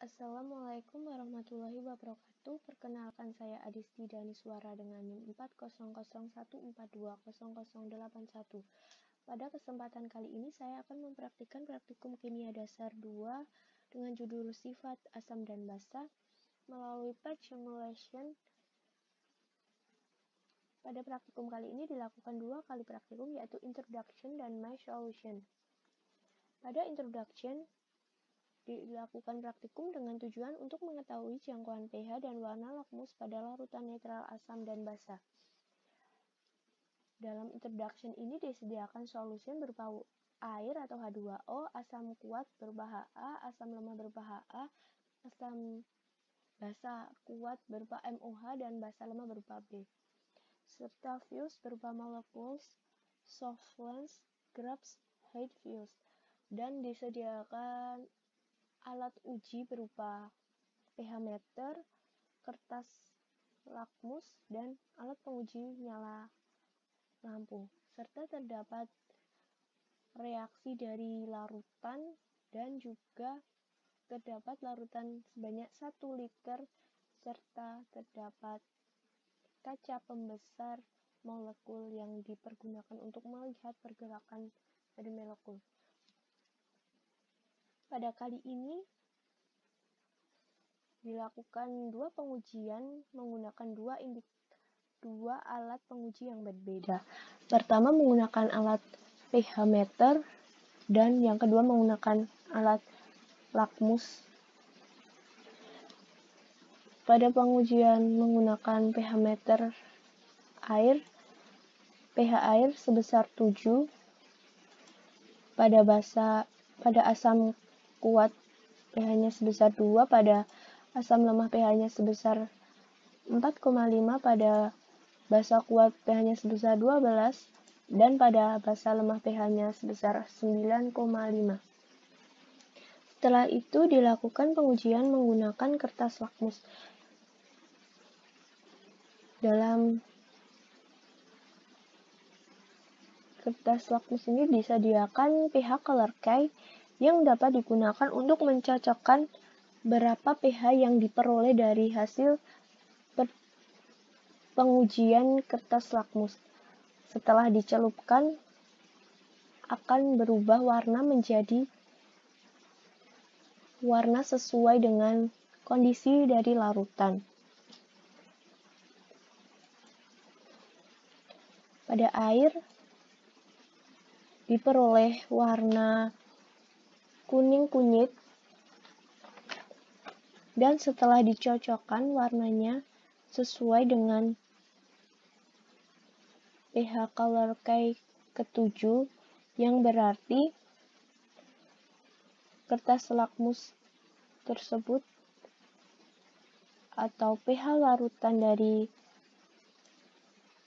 Assalamualaikum warahmatullahi wabarakatuh. Perkenalkan saya Adisti Daniswara dengan NIM 40014200081. Pada kesempatan kali ini saya akan mempraktikkan praktikum kimia dasar 2 dengan judul sifat asam dan basa melalui batch simulation. Pada praktikum kali ini dilakukan 2 kali praktikum, yaitu introduction dan my solution. Pada introduction dilakukan praktikum dengan tujuan untuk mengetahui jangkauan pH dan warna lakmus pada larutan netral asam dan basa. Dalam introduction ini disediakan solusi berupa air atau H2O, asam kuat berupa Ha, asam lemah berupa Ha, asam basa kuat berupa MOH dan basa lemah berupa B, serta fuse berupa molecules, solvents, groups, height fuse, dan disediakan alat uji berupa pH meter, kertas lakmus, dan alat penguji nyala lampu, serta terdapat reaksi dari larutan dan juga terdapat larutan sebanyak 1 liter serta terdapat kaca pembesar molekul yang dipergunakan untuk melihat pergerakan dari molekul. Pada kali ini dilakukan 2 pengujian menggunakan 2 alat penguji yang berbeda. Pertama menggunakan alat pH meter dan yang kedua menggunakan alat lakmus. Pada pengujian menggunakan pH meter pH air sebesar 7, pada asam kuat pH-nya sebesar 2, pada asam lemah pH-nya sebesar 4,5, pada basa kuat pH-nya sebesar 12, dan pada basa lemah pH-nya sebesar 9,5. Setelah itu dilakukan pengujian menggunakan kertas lakmus. Dalam kertas lakmus ini disediakan pH color key yang dapat digunakan untuk mencocokkan berapa pH yang diperoleh dari hasil pengujian kertas lakmus. Setelah dicelupkan akan berubah warna menjadi warna sesuai dengan kondisi dari larutan. Pada air diperoleh warna kuning kunyit, dan setelah dicocokkan warnanya sesuai dengan pH color key ke-7, yang berarti kertas lakmus tersebut atau pH larutan dari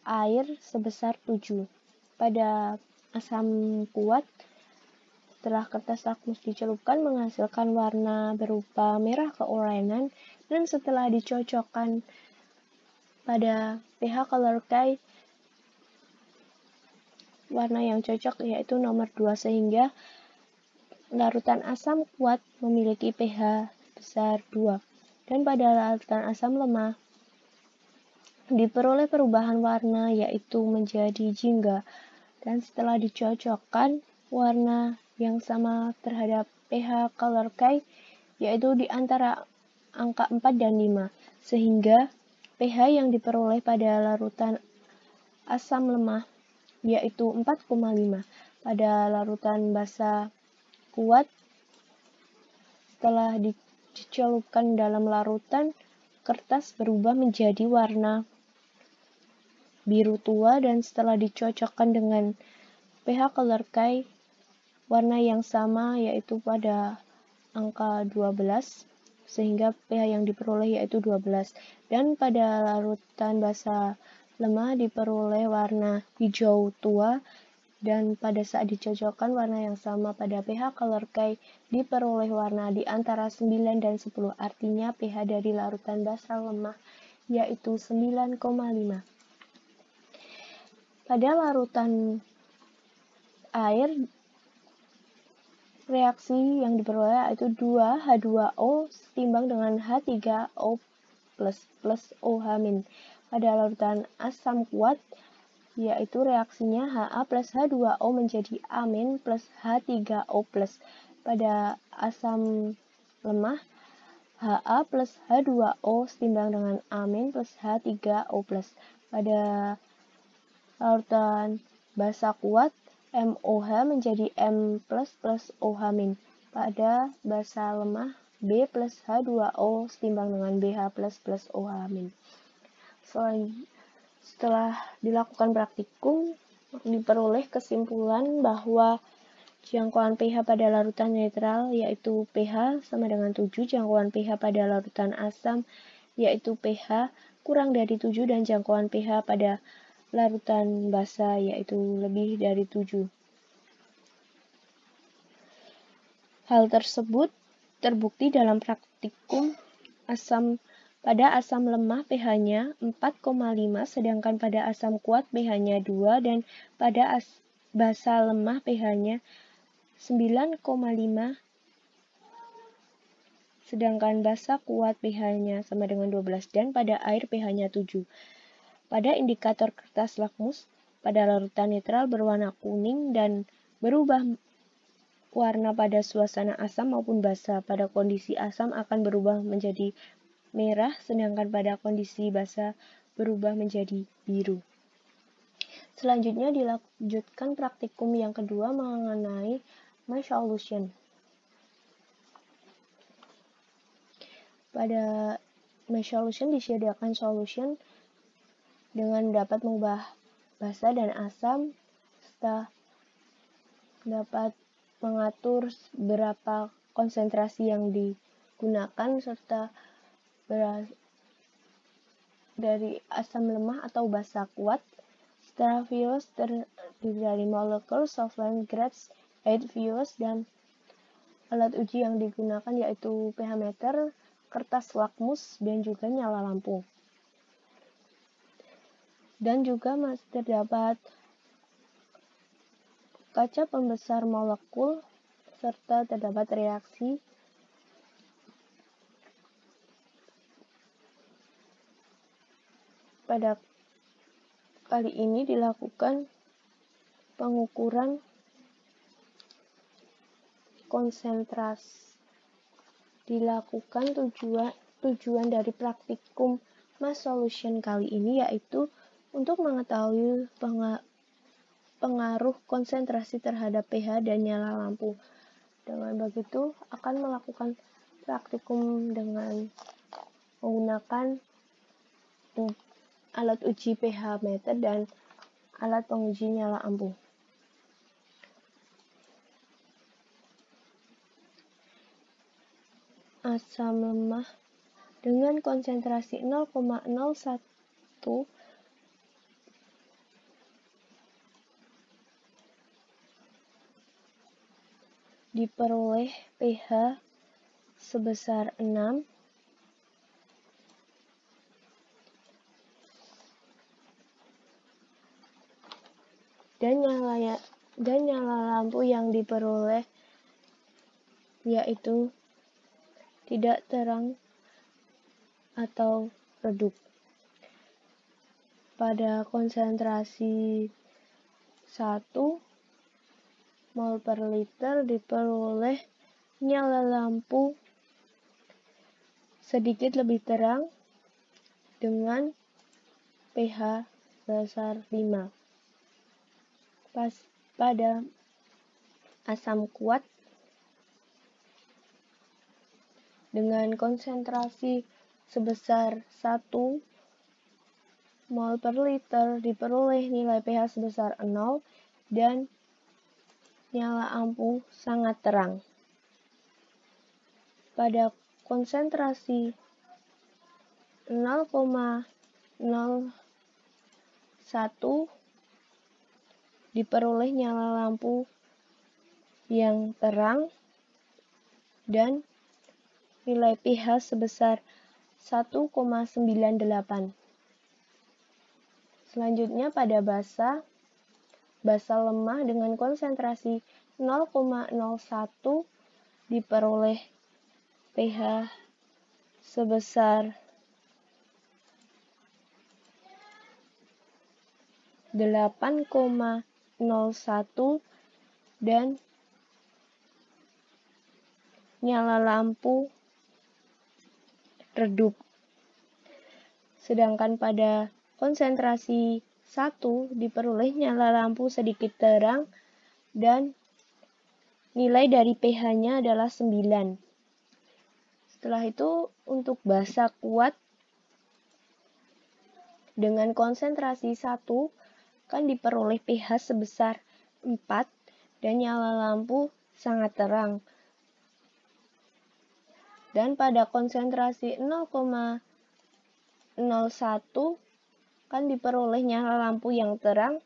air sebesar 7. Pada asam kuat, setelah kertas lakmus dicelupkan menghasilkan warna berupa merah keorenan, dan setelah dicocokkan pada pH color key warna yang cocok yaitu nomor 2, sehingga larutan asam kuat memiliki pH besar 2. Dan pada larutan asam lemah diperoleh perubahan warna yaitu menjadi jingga, dan setelah dicocokkan warna yang sama terhadap pH color key yaitu di antara angka 4 dan 5, sehingga pH yang diperoleh pada larutan asam lemah yaitu 4,5. Pada larutan basa kuat, setelah dicelupkan dalam larutan, kertas berubah menjadi warna biru tua, dan setelah dicocokkan dengan pH color key warna yang sama yaitu pada angka 12, sehingga pH yang diperoleh yaitu 12. Dan pada larutan basa lemah diperoleh warna hijau tua, dan pada saat dicocokkan warna yang sama pada pH color key diperoleh warna di antara 9 dan 10, artinya pH dari larutan basa lemah yaitu 9,5. Pada larutan air reaksi yang diperoleh yaitu 2H2O setimbang dengan H3O plus OH-. Pada larutan asam kuat, yaitu reaksinya Ha plus H2O menjadi A- plus H3O+. Pada asam lemah, Ha plus H2O setimbang dengan A- plus H3O+. Pada larutan basa kuat, MOH menjadi M plus OH-. Pada basa lemah, B plus H2O setimbang dengan BH plus OH-. Setelah dilakukan praktikum, diperoleh kesimpulan bahwa jangkauan pH pada larutan netral yaitu pH sama dengan 7, jangkauan pH pada larutan asam yaitu pH kurang dari 7, dan jangkauan pH pada larutan basa yaitu lebih dari 7. Hal tersebut terbukti dalam praktikum pada asam lemah pH-nya 4,5, sedangkan pada asam kuat pH-nya 2, dan pada basa lemah pH-nya 9,5, sedangkan basa kuat pH-nya sama dengan 12, dan pada air pH-nya 7. Pada indikator kertas lakmus, pada larutan netral berwarna kuning dan berubah warna pada suasana asam maupun basa. Pada kondisi asam akan berubah menjadi merah, sedangkan pada kondisi basa berubah menjadi biru. Selanjutnya dilanjutkan praktikum yang kedua mengenai mesh solution. Pada mesh solution disediakan solution dengan dapat mengubah basa dan asam, serta dapat mengatur berapa konsentrasi yang digunakan, serta dari asam lemah atau basa kuat. Setelah VIOS terdiri dari molekul solvent grades 8 VIOS, dan alat uji yang digunakan yaitu pH meter, kertas lakmus, dan juga nyala lampu. Dan juga masih terdapat kaca pembesar molekul, serta terdapat reaksi pada kali ini dilakukan pengukuran konsentrasi. Tujuan dari praktikum mass solution kali ini yaitu untuk mengetahui pengaruh konsentrasi terhadap pH dan nyala lampu. Dengan begitu akan melakukan praktikum dengan menggunakan alat uji pH meter dan alat penguji nyala lampu. Asam lemah dengan konsentrasi 0,01 diperoleh pH sebesar 6 dan nyala lampu yang diperoleh yaitu tidak terang atau redup. Pada konsentrasi 1 mol per liter diperoleh nyala lampu sedikit lebih terang dengan pH dasar 5. Pada asam kuat dengan konsentrasi sebesar 1 mol per liter diperoleh nilai pH sebesar 0 dan nyala lampu sangat terang. Pada konsentrasi 0,01 diperoleh nyala lampu yang terang dan nilai pH sebesar 1,98. Selanjutnya pada basa lemah dengan konsentrasi 0,01 diperoleh pH sebesar 8,01 dan nyala lampu redup. Sedangkan pada konsentrasi 1 diperoleh nyala lampu sedikit terang dan nilai dari pH-nya adalah 9. Setelah itu untuk basa kuat dengan konsentrasi 1 kan diperoleh pH sebesar 4 dan nyala lampu sangat terang. Dan pada konsentrasi 0,01 kan diperoleh nyala lampu yang terang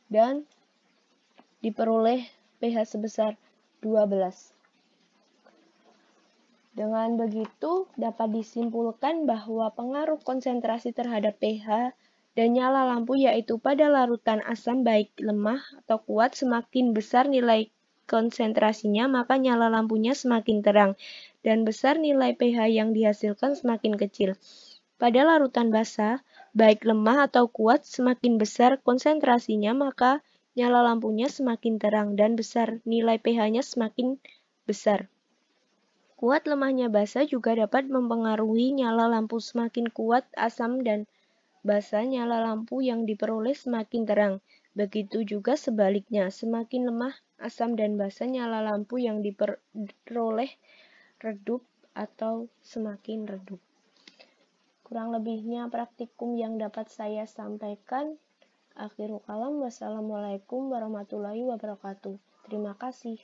dan diperoleh pH sebesar 12. Dengan begitu dapat disimpulkan bahwa pengaruh konsentrasi terhadap pH dan nyala lampu yaitu pada larutan asam baik lemah atau kuat semakin besar nilai konsentrasinya maka nyala lampunya semakin terang dan besar nilai pH yang dihasilkan semakin kecil. Pada larutan basa baik lemah atau kuat semakin besar konsentrasinya maka nyala lampunya semakin terang dan besar nilai pH-nya semakin besar. Kuat lemahnya basa juga dapat mempengaruhi nyala lampu semakin kuat asam dan basa nyala lampu yang diperoleh semakin terang. Begitu juga sebaliknya, semakin lemah asam dan basa nyala lampu yang diperoleh redup atau semakin redup. Kurang lebihnya praktikum yang dapat saya sampaikan. Akhirul kalam, wassalamualaikum warahmatullahi wabarakatuh. Terima kasih.